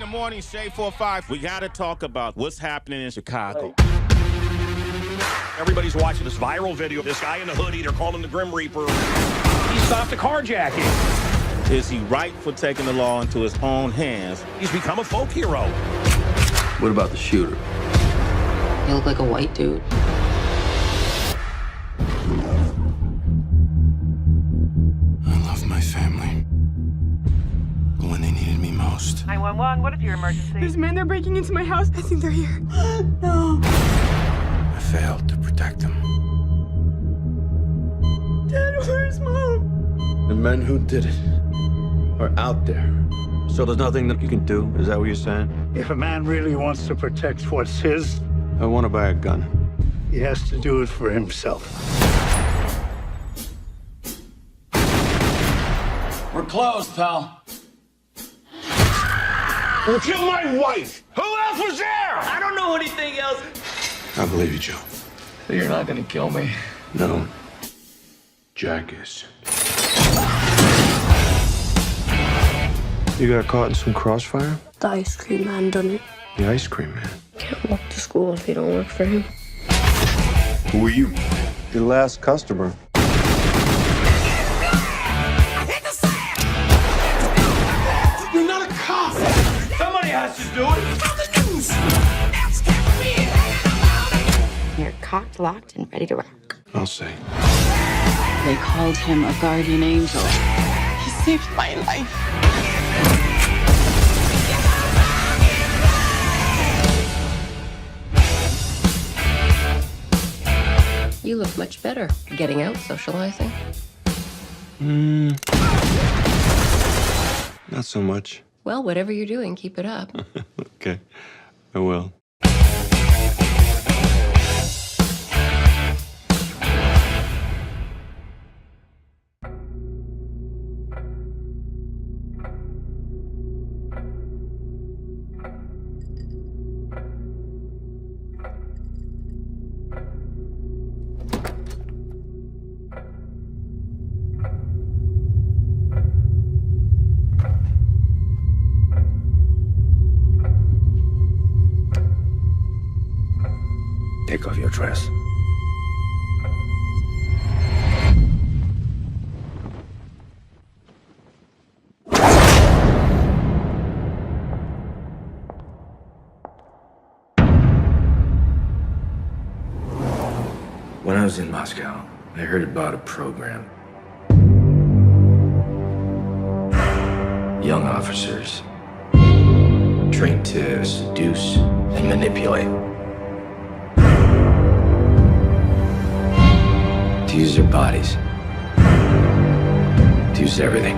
morning, Shea 4-5. We got to talk about what's happening in Chicago. Everybody's watching this viral video. This guy in the hoodie, they're calling him the Grim Reaper. He stopped a carjacking. Is he right for taking the law into his own hands? He's become a folk hero. What about the shooter? You look like a white dude. I love my family. But when they needed me most. 911, what is your emergency? There's men, they're breaking into my house. I think they're here. No. I failed to protect them. Dad, where's Mom? The men who did it are out there. So there's nothing that you can do? Is that what you're saying? If a man really wants to protect what's his, I want to buy a gun. he has to do it for himself. We're closed, pal. You killed my wife. Who else was there? I don't know anything else. I believe you, Joe. So you're not gonna kill me. No. Jack is. You got caught in some crossfire? The ice cream man done it. The ice cream man. Can't walk to school if you don't work for him. Who are you? Your last customer. You're not a cop. Somebody has to do it. You're cocked, locked, and ready to rock. I'll say. They called him a guardian angel. He saved my life. You look much better getting out, socializing. Not so much. Well, whatever you're doing, keep it up. Okay, I will. Take off your dress. When I was in Moscow, I heard about a program. Young officers trained to seduce and manipulate. To use their bodies. To use everything.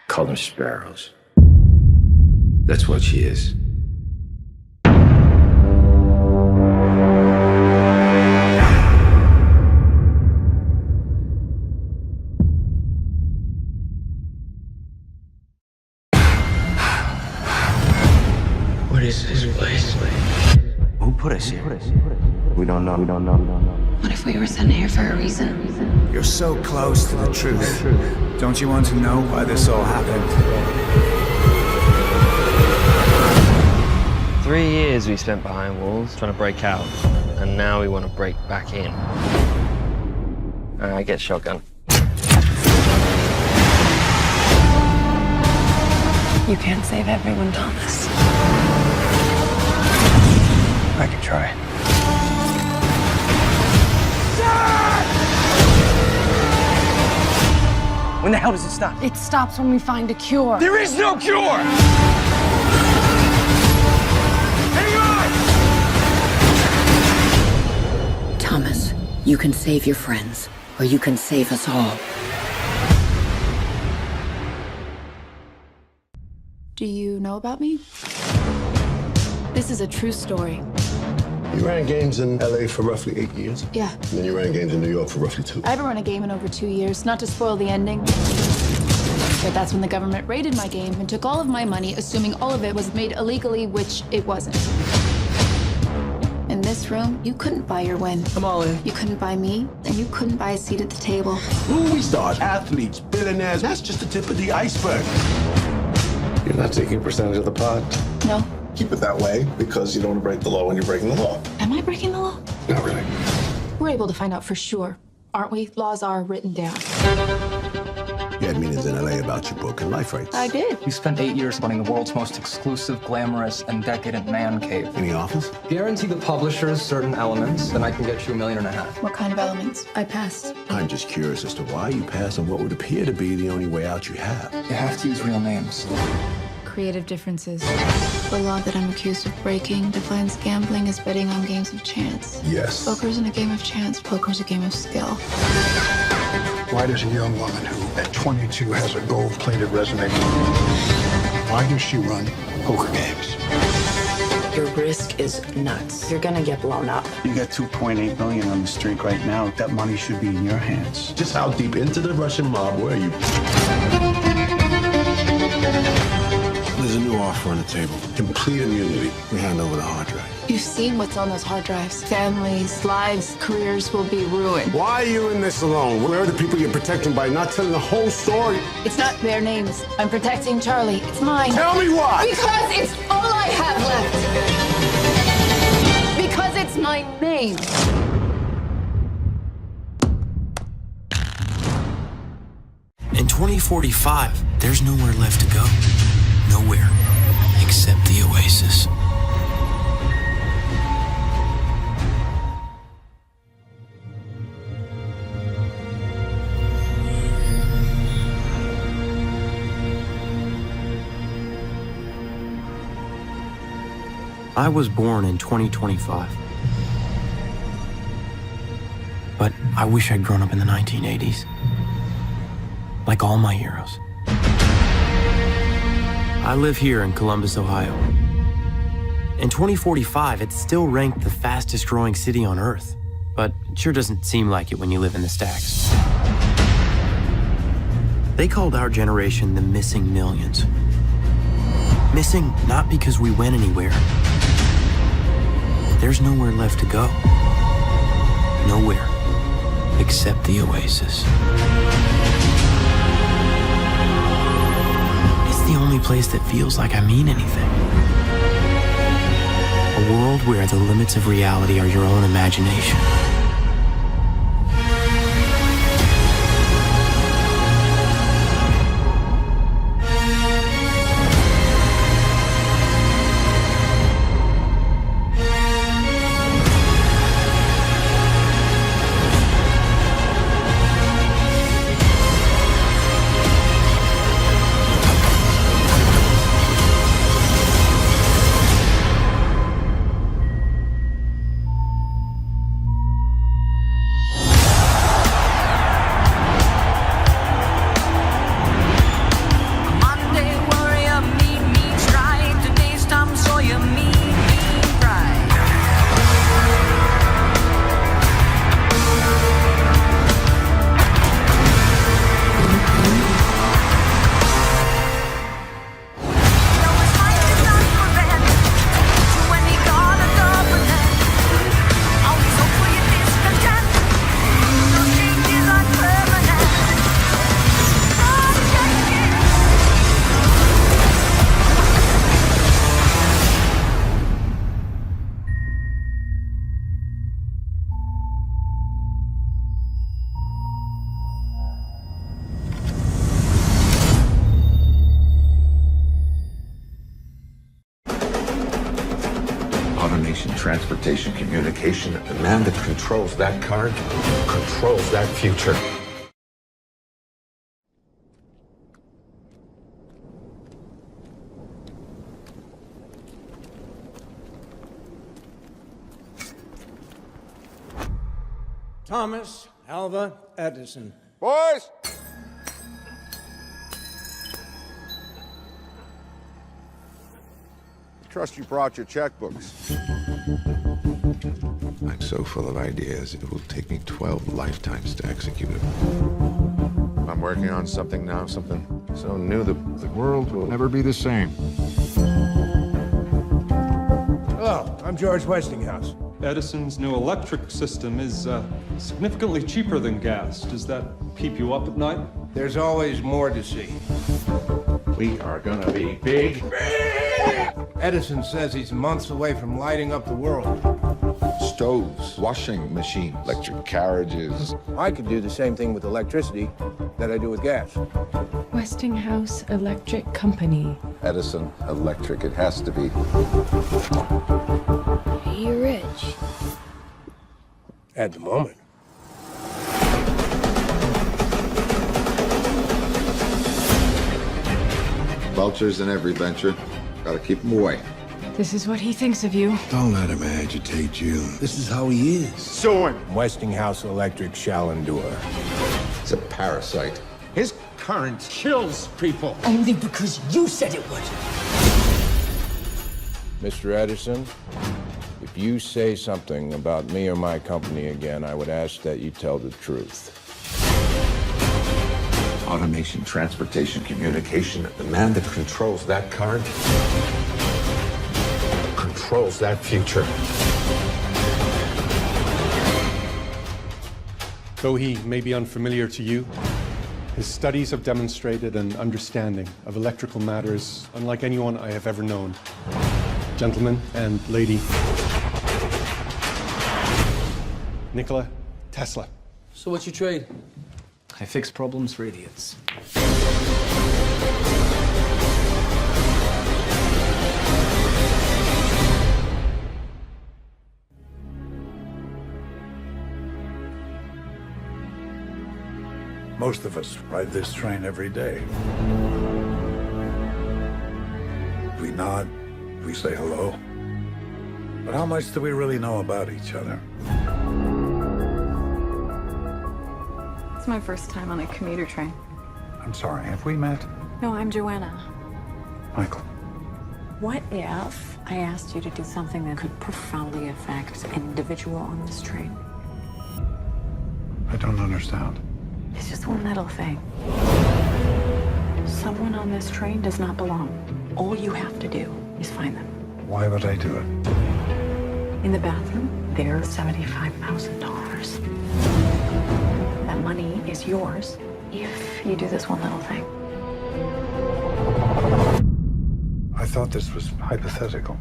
Call them sparrows. That's what she is. What is this place? Who put us here? We don't know. What if we were sent here for a reason? You're so close to the truth. Don't you want to know why this all happened? 3 years we spent behind walls trying to break out, and now we want to break back in. I get shotgun. You can't save everyone, Thomas. I could try. When the hell does it stop? It stops when we find a cure. There is no cure. Thomas, you can save your friends, or you can save us all. Do you know about me? This is a true story. You ran games in LA for roughly 8 years. Yeah. And then you ran games in New York for roughly 2. I haven't run a game in over 2 years, not to spoil the ending. But that's when the government raided my game and took all of my money, assuming all of it was made illegally, which it wasn't. In this room, you couldn't buy your win. I'm all in. You couldn't buy me, and you couldn't buy a seat at the table. Movie stars, athletes, billionaires, that's just the tip of the iceberg. You're not taking a percentage of the pot. No. Keep it that way because you don't want to break the law when you're breaking the law. Am I breaking the law? Not really. We're able to find out for sure, aren't we? Laws are written down. You had meetings in LA about your broken life rights. I did. We spent 8 years running the world's most exclusive, glamorous, and decadent man cave. Any offers? Guarantee the publishers certain elements, then I can get you $1.5 million. What kind of elements? I passed. I'm just curious as to why you passed on what would appear to be the only way out you have. You have to use real names. Creative differences. The law that I'm accused of breaking defines gambling as betting on games of chance. Yes. Poker's in a game of chance. Poker's a game of skill. Why does a young woman who at 22 has a gold-plated resume, why does she run poker games? Your risk is nuts. You're gonna get blown up. You got $2.8 million on the street right now. That money should be in your hands. Just how deep into the Russian mob were you? There's a new offer on the table. Complete immunity. We hand over the hard drive. You've seen what's on those hard drives. Families, lives, careers will be ruined. Why are you in this alone? Where are the people you're protecting by not telling the whole story? It's not their names. I'm protecting Charlie. It's mine. Tell me why! Because it's all I have left. Because it's my name. In 2045, there's nowhere left to go. Nowhere except the Oasis. I was born in 2025. But I wish I'd grown up in the 1980s. Like all my heroes. I live here in Columbus, Ohio. In 2045, it's still ranked the fastest growing city on Earth, but it sure doesn't seem like it when you live in the stacks. They called our generation the missing millions. Missing not because we went anywhere. There's nowhere left to go. Nowhere except the Oasis. The only place that feels like I mean anything. A world where the limits of reality are your own imagination. Automation, transportation, communication. The man that controls that current controls that future. Thomas Alva Edison. Boys! Trust you brought your checkbooks. I'm so full of ideas, it will take me 12 lifetimes to execute it. I'm working on something now, something so new that the world will never be the same. Hello, I'm George Westinghouse. Edison's new electric system is significantly cheaper than gas. Does that keep you up at night? There's always more to see. We are gonna be big. Edison says he's months away from lighting up the world. Stoves, washing machines, electric carriages. I could do the same thing with electricity that I do with gas. Westinghouse Electric Company. Edison Electric, it has to be. You're rich. At the moment. Vultures in every venture. Gotta keep them away. This is what he thinks of you. Don't let him agitate you. This is how he is. So Westinghouse Electric shall endure. It's a parasite. His current kills people. Only because you said it would. Mr. Edison, if you say something about me or my company again, I would ask that you tell the truth. Automation, transportation, communication. The man that controls that current controls that future. Though he may be unfamiliar to you, his studies have demonstrated an understanding of electrical matters unlike anyone I have ever known. Gentlemen and lady, Nikola Tesla. So what's your trade? I fix problems for idiots. Most of us ride this train every day. We nod, we say hello. But how much do we really know about each other? It's my first time on a commuter train. I'm sorry, have we met? No, I'm Joanna. Michael. What if I asked you to do something that could profoundly affect an individual on this train? I don't understand. It's just one little thing. Someone on this train does not belong. All you have to do is find them. Why would I do it? In the bathroom, there's $75,000. That money is yours if you do this one little thing. I thought this was hypothetical.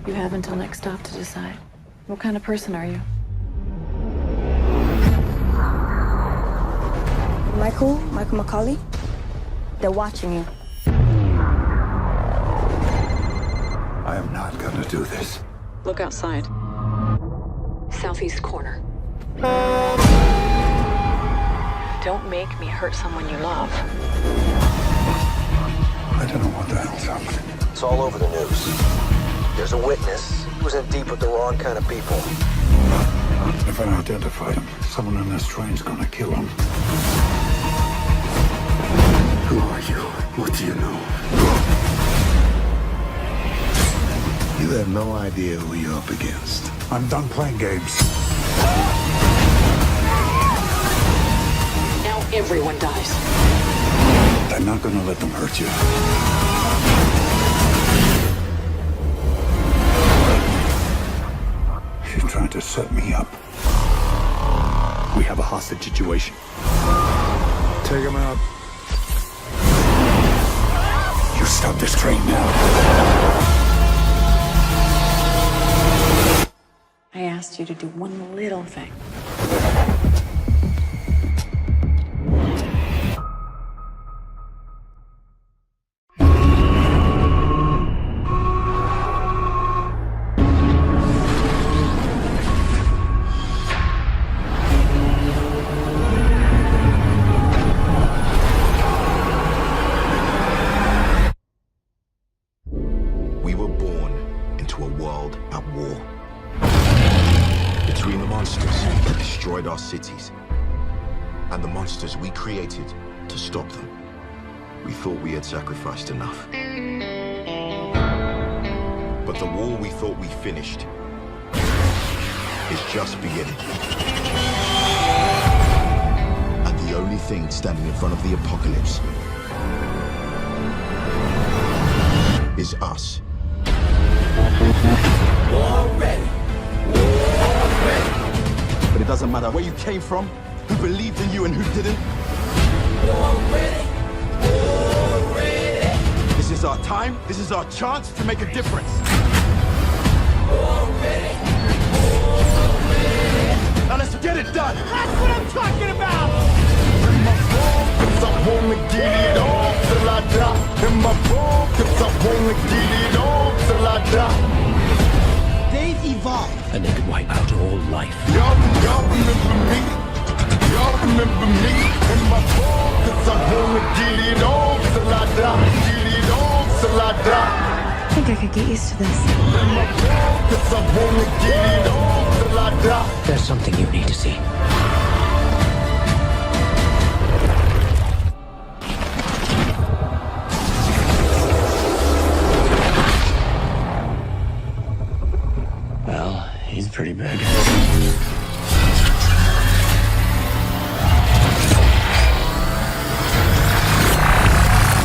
You have until next stop to decide. What kind of person are you? Michael McCauley, they're watching you. I am not gonna do this. Look outside. Southeast corner. Don't make me hurt someone you love. I don't know what the hell's happening. It's all over the news. There's a witness who was in deep with the wrong kind of people. If I identify him, someone on this train's gonna kill him. Who are you? What do you know? You have no idea who you're up against. I'm done playing games. Now everyone dies. I'm not gonna let them hurt you. You're trying to set me up. We have a hostage situation. Take him out. You stop this train now. I asked you to do one little thing. We were born into a world at war. Between the monsters that destroyed our cities and the monsters we created to stop them. We thought we had sacrificed enough. But the war we thought we finished is just beginning. And the only thing standing in front of the apocalypse is us. War ready. War ready. But it doesn't matter where you came from, who believed in you and who didn't. War ready. War ready. is our time. This is our chance to make a difference. Now let's get it done. That's what I'm talking about. In my focus, I wanna get it on till I die. In my focus, I wanna get it on till I die. They've evolved. And they could wipe out all life. Y'all remember me. Y'all remember me. In my focus, I wanna get it on till I die. Get it on till I die. I think I could get used to this. In my focus, I wanna get it on till I die. There's something you need to see. Well, he's pretty big.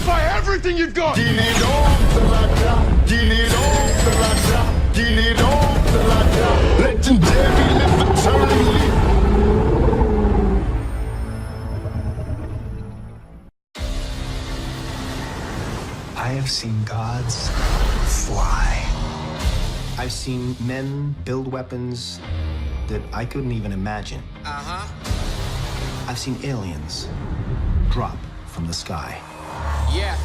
Fire everything you've got! Get it on till I die. Get it on till I die. Get it on till I die. Legendary, live eternally. I have seen gods fly. I've seen men build weapons that I couldn't even imagine. I've seen aliens drop from the sky. Yeah.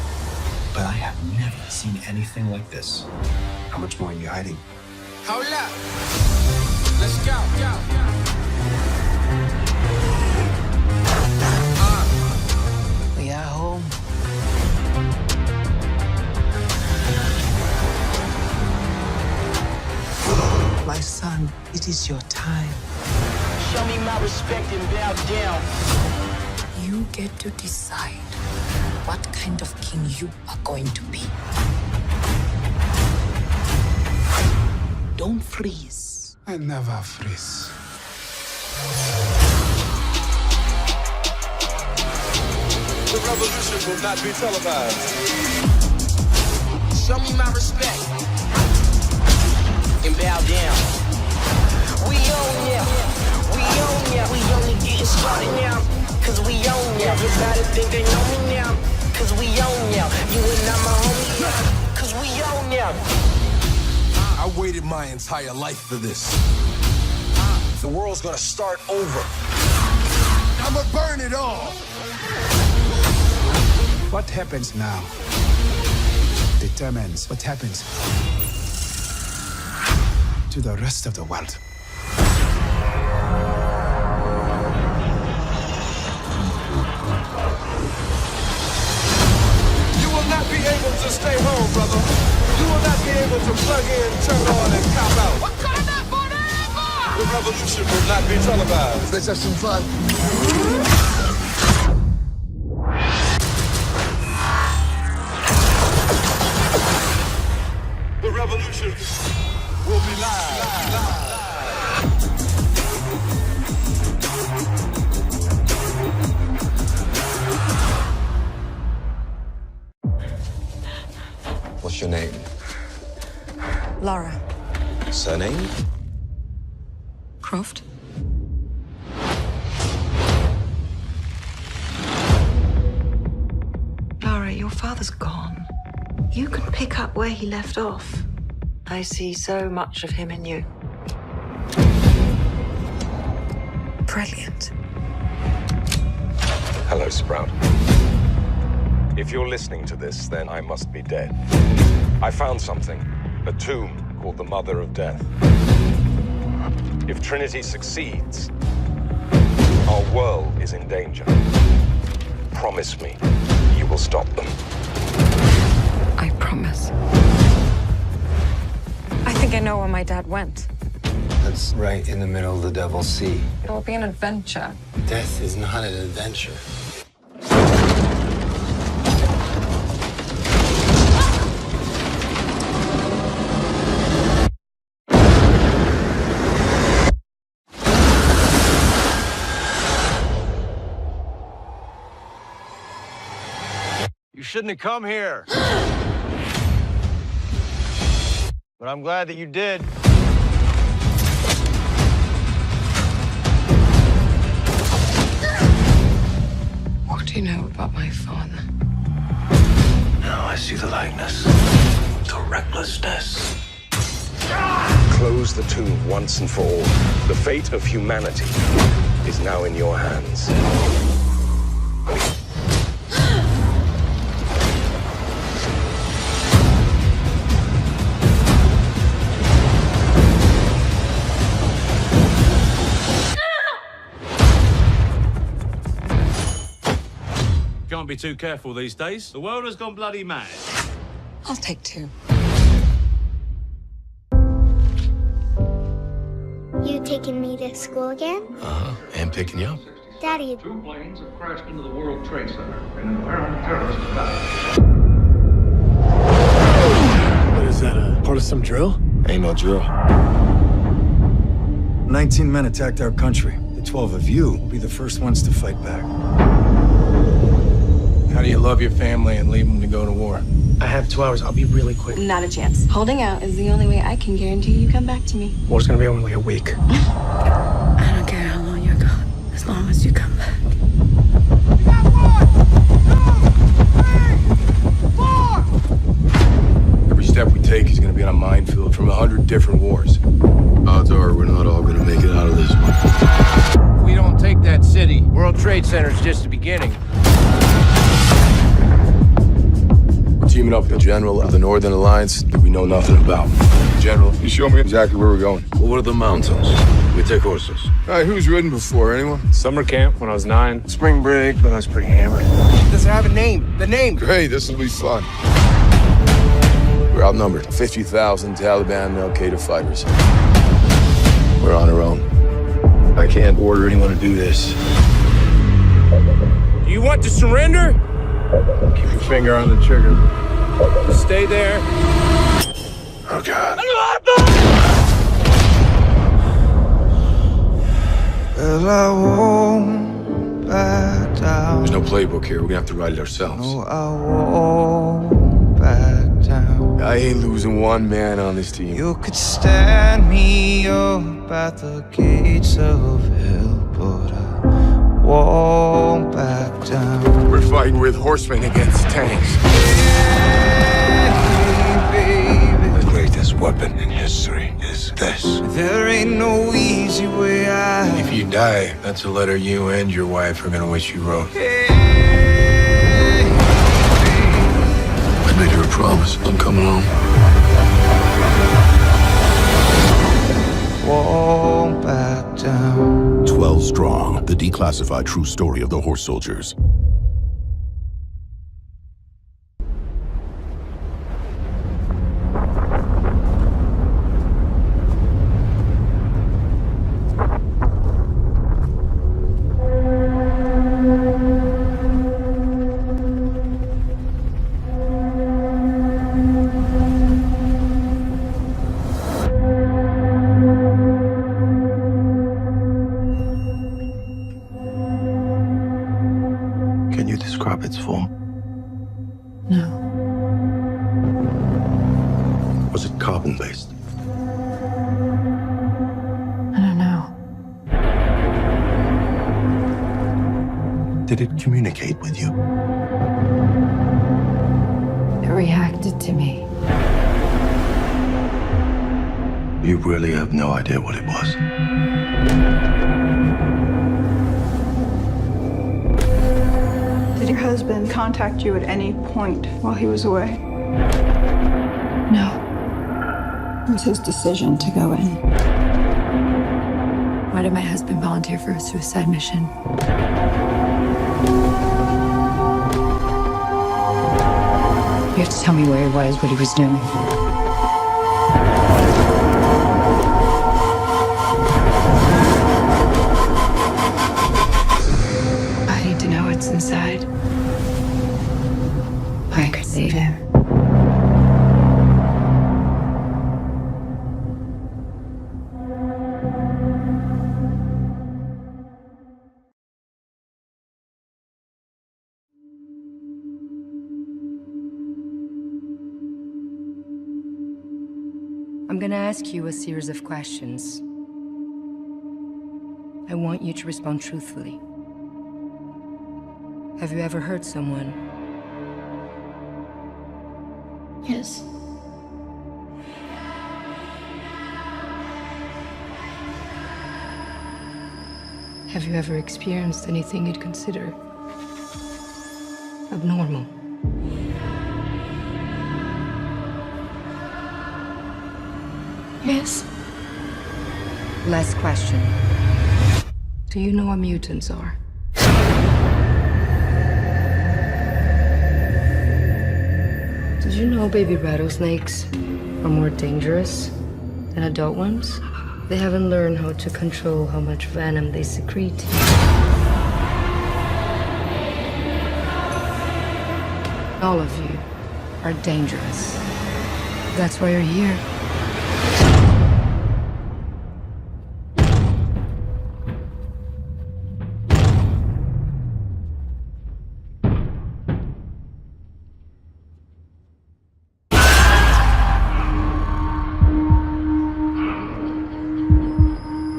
But I have never seen anything like this. How much more are you hiding? Hold up. Let's go. We are home. My son, it is your time. Show me my respect and bow down. You get to decide what kind of king you are going to be. Don't freeze. I never freeze. The revolution will not be televised. Show me my respect and bow down. We own ya. We own ya. We only getting started now. Cause we own ya. Everybody think they know me now. Cause we own ya. You and I'm a homie now. Cause we own ya. I waited my entire life for this. The world's gonna start over. I'ma burn it all. What happens now determines what happens to the rest of the world. You will not be able to stay home, brother. You will not be able to plug in, turn on, and cop out. What kind of forever? The revolution will not be televised. Let's have some fun. The revolution will be live. What's your name? Laura Surname? Croft. Laura, your father's gone. You can pick up where he left off. I see so much of him in you. Brilliant. Hello, Sprout. If you're listening to this, then I must be dead. I found something, a tomb called the Mother of Death. If Trinity succeeds, our world is in danger. Promise me you will stop them. I promise. I think I know where my dad went. That's right in the middle of the Devil's Sea. It'll be an adventure. Death is not an adventure. You shouldn't have come here. But I'm glad that you did. What do you know about my father? Now I see the likeness, the recklessness. Close the tomb once and for all. The fate of humanity is now in your hands. Can't be too careful these days. The world has gone bloody mad. I'll take 2. You taking me to school again? Uh-huh. And picking you up. Daddy. 2 planes have crashed into the World Trade Center in an apparent terrorist attack. What is that, a part of some drill? Ain't no drill. 19 men attacked our country. The 12 of you will be the first ones to fight back. How do you love your family and leave them to go to war? I have 2 hours. I'll be really quick. Not a chance. Holding out is the only way I can guarantee you come back to me. War's gonna be only a week. I don't care how long you're gone, as long as you come back. Every step we take is gonna be on a minefield from 100 different wars. Odds are we're not all gonna make it out of this one. If we don't take that city, World Trade Center is just the beginning. We're teaming up with the general of the Northern Alliance that we know nothing about. General, you show me exactly where we're going. Well, what are the mountains? We take horses. All right, who's ridden before? Anyone? Summer camp when I was 9. Spring break, but I was pretty hammered. Does it have a name? The name. Great, this will be fun. We're outnumbered. 50,000 Taliban and Al-Qaeda fighters. We're on our own. I can't order anyone to do this. Do you want to surrender? Keep your finger on the trigger. Stay there. Oh, God. Well, I won't back down. There's no playbook here. We're gonna have to write it ourselves. No, I won't back down. I ain't losing one man on this team. You could stand me up at the gates of hell, but I won't back down. We're fighting with horsemen against tanks. Hey, The greatest weapon in history is this. there ain't no easy way out. If you die, that's a letter you and your wife are gonna wish you wrote. I made her a promise. I'm coming home. Won't back down. 12 Strong, the declassified true story of the horse soldiers. Can you describe its form? No. Was it carbon-based? I don't know. Did it communicate with you? It reacted to me. You really have no idea what it was. Did your husband contact you at any point while he was away? No. It was his decision to go in. Why did my husband volunteer for a suicide mission? You have to tell me where he was, what he was doing. I need to know what's inside. I could save him. I'm gonna ask you a series of questions. I want you to respond truthfully. Have you ever hurt someone? Yes. Have you ever experienced anything you'd consider abnormal? Yes. Last question. Do you know what mutants are? Did you know baby rattlesnakes are more dangerous than adult ones? They haven't learned how to control how much venom they secrete. All of you are dangerous. That's why you're here.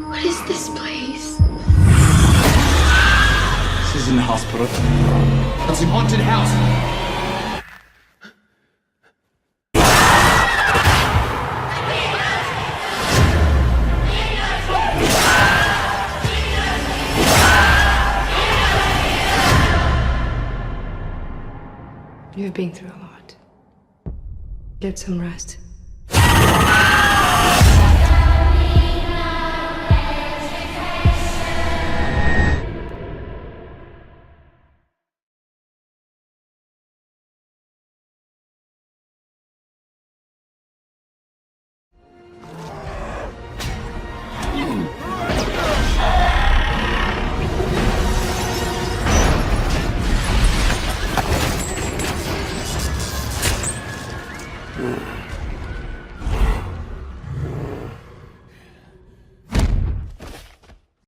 What is this place? This isn't a hospital. It's a haunted house. You've been through a lot. Get some rest. Mm.